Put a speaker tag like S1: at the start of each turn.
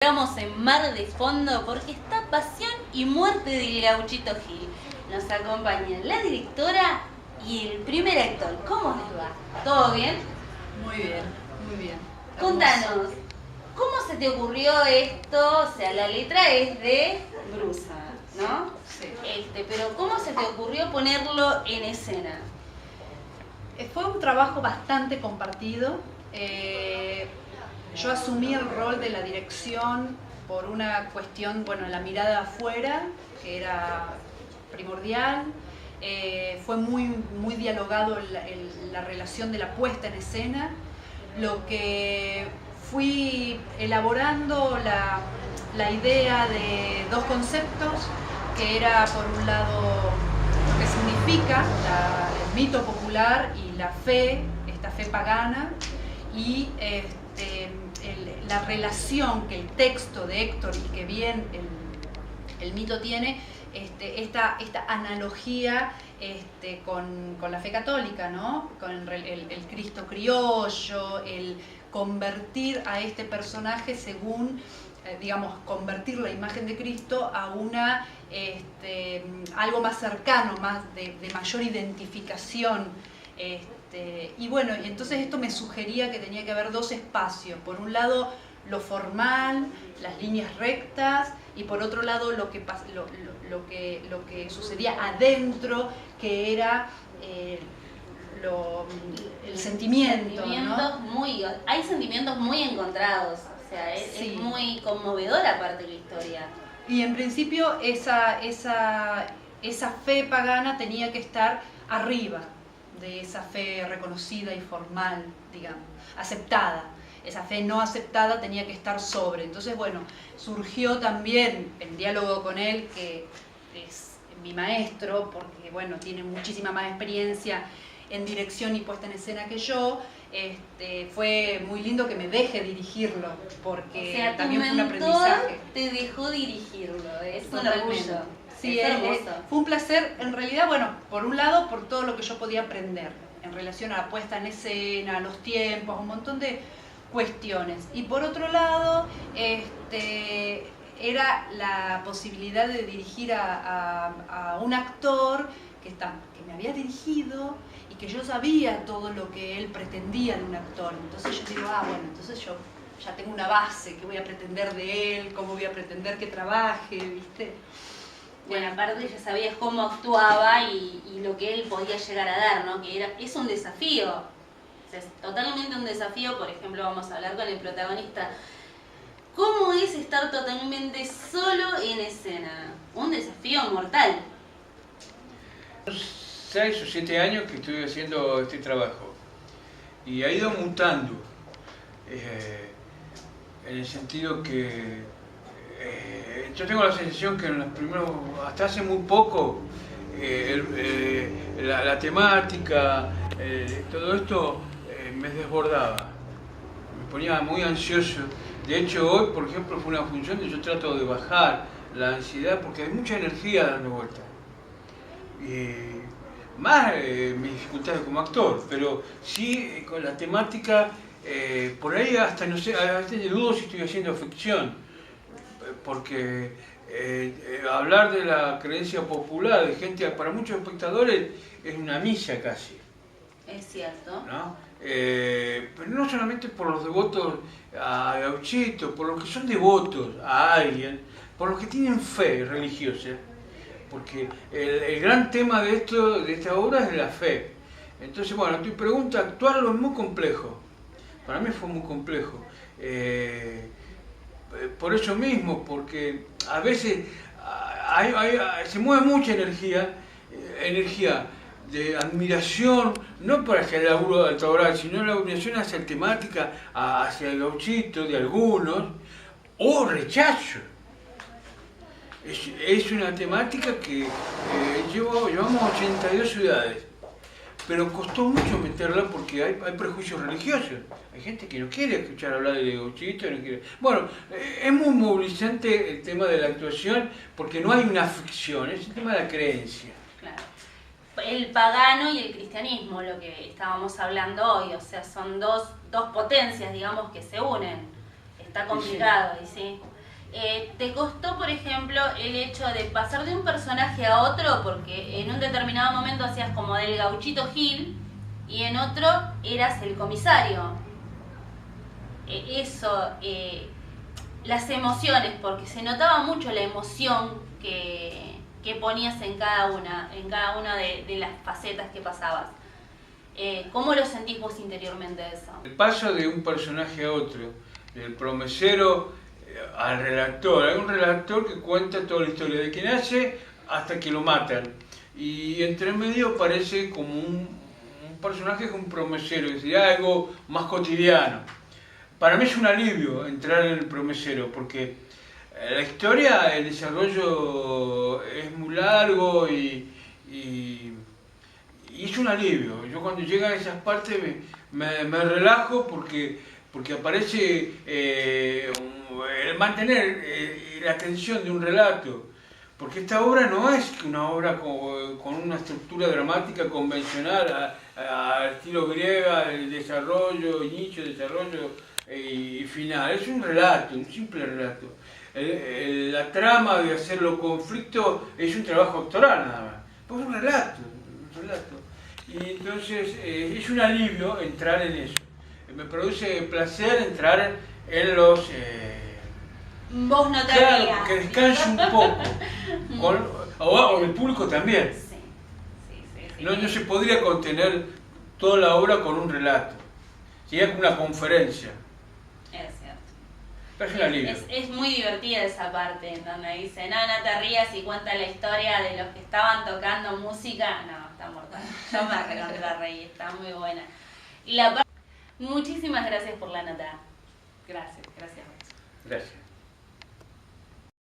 S1: Estamos en Mar de Fondo porque está Pasión y Muerte del Gauchito Gil. Nos acompañan la directora y el primer actor. ¿Cómo les va? ¿Todo bien?
S2: Muy bien, muy bien.
S1: Contanos, ¿cómo se te ocurrió esto? O sea, la letra es de Brusa, ¿no?
S2: Sí.
S1: Pero ¿cómo se te ocurrió ponerlo en escena?
S2: Fue un trabajo bastante compartido. Yo asumí el rol de la dirección por una cuestión, bueno, la mirada de afuera, que era primordial. Fue muy dialogado la relación de la puesta en escena. Lo que fui elaborando la idea de dos conceptos, que era por un lado lo que significa el mito popular y la fe, esta fe pagana, y la relación que el texto de Héctor y que bien el mito tiene, esta analogía con la fe católica, ¿no? Con el Cristo criollo, el convertir a este personaje según, digamos, convertir la imagen de Cristo a una algo más cercano, más de mayor identificación. Y bueno, entonces esto me sugería que tenía que haber dos espacios. Por un lado, lo formal, las líneas rectas, y por otro lado lo que sucedía adentro, que era el sentimiento, ¿no?
S1: Hay sentimientos muy encontrados, o sea,
S2: Sí.
S1: es muy conmovedora aparte de la historia.
S2: Y en principio esa fe pagana tenía que estar arriba de esa fe reconocida y formal, digamos, aceptada. Esa fe no aceptada tenía que estar sobre. Entonces, bueno, surgió también en diálogo con él, que es mi maestro, porque, bueno, tiene muchísima más experiencia en dirección y puesta en escena que yo. Fue muy lindo que me deje dirigirlo, porque
S1: O sea,
S2: también fue un
S1: mentor
S2: aprendizaje.
S1: te dejó dirigirlo, es un
S2: Totalmente.
S1: orgullo.
S2: Sí,
S1: es hermoso.
S2: fue un placer, en realidad, bueno, por un lado, por todo lo que yo podía aprender en relación a la puesta en escena, a los tiempos, un montón de cuestiones. Y por otro lado, era la posibilidad de dirigir a un actor que me había dirigido y que yo sabía todo lo que él pretendía de un actor. Entonces yo digo, bueno, entonces yo ya tengo una base, ¿qué voy a pretender de él? ¿Cómo voy a pretender que trabaje? ¿Viste?
S1: Bueno, aparte ya sabías cómo actuaba y lo que él podía llegar a dar, ¿no? Es un desafío. O sea, es totalmente un desafío. Por ejemplo, vamos a hablar con el protagonista. ¿Cómo es estar totalmente solo en escena? Un desafío mortal.
S3: 6 o 7 años que estoy haciendo este trabajo y ha ido mutando en el sentido que yo tengo la sensación que en los primeros, hasta hace muy poco, la temática, todo esto me desbordaba, me ponía muy ansioso. De hecho, hoy, por ejemplo, fue una función que yo trato de bajar la ansiedad porque hay mucha energía dando vuelta. Más mis dificultades como actor, pero sí con la temática, por ahí hasta no sé, a veces dudo si estoy haciendo ficción, porque hablar de la creencia popular de gente, para muchos espectadores es una misa casi.
S1: Es cierto.
S3: ¿No? Pero no solamente por los devotos a Gauchito, por los que son devotos a alguien, por los que tienen fe religiosa, porque el gran tema de esta obra es la fe. Entonces, bueno, tu pregunta, actuarlo es muy complejo. Para mí fue muy complejo. Por eso mismo, porque a veces se mueve mucha energía de admiración, no para hacia el laburo actoral, sino la admiración hacia la temática, hacia el gauchito de algunos, o rechazo. Es una temática que llevamos 82 ciudades, pero costó mucho meterla porque hay prejuicios religiosos. Hay gente que no quiere escuchar hablar de gauchito, no quiere. Bueno, es muy movilizante el tema de la actuación porque no hay una ficción, es el tema de la creencia.
S1: Claro. El pagano y el cristianismo, lo que estábamos hablando hoy, o sea, son dos potencias, digamos, que se unen. está complicado, y sí. ¿Te costó, por ejemplo, el hecho de pasar de un personaje a otro? Porque en un determinado momento hacías como del Gauchito Gil y en otro eras el comisario. Las emociones, porque se notaba mucho la emoción que ponías en cada una de las facetas que pasabas. ¿Cómo lo sentís vos interiormente eso?
S3: El paso de un personaje a otro, del promesero al relator. Hay un relator que cuenta toda la historia, de que nace hasta que lo matan. Y entre medio parece como un personaje con un promesero, es decir, algo más cotidiano. Para mí es un alivio entrar en el promesero, porque la historia, el desarrollo es muy largo y es un alivio. Yo cuando llegan esas partes me relajo porque aparece el mantener la atención de un relato. Porque esta obra no es una obra con una estructura dramática convencional al estilo griega, el desarrollo, inicio, desarrollo y final. Es un relato, un simple relato. La trama de hacerlo conflicto es un trabajo actoral nada más. Pues es un relato. Y entonces es un alivio entrar en eso. Me produce placer entrar en los...
S1: Vos no te
S3: claro,
S1: rías.
S3: que descanse un poco. O el público también.
S1: Sí.
S3: No se podría contener toda la obra con un relato. Sería como una conferencia.
S1: Es cierto.
S3: Pero es un alivio.
S1: Es muy divertida esa parte en donde dice, no te rías y cuenta la historia de los que estaban tocando música. No, está mortal. Yo me recontra reí, está muy buena. Y muchísimas gracias por la nota. Gracias.
S3: Gracias.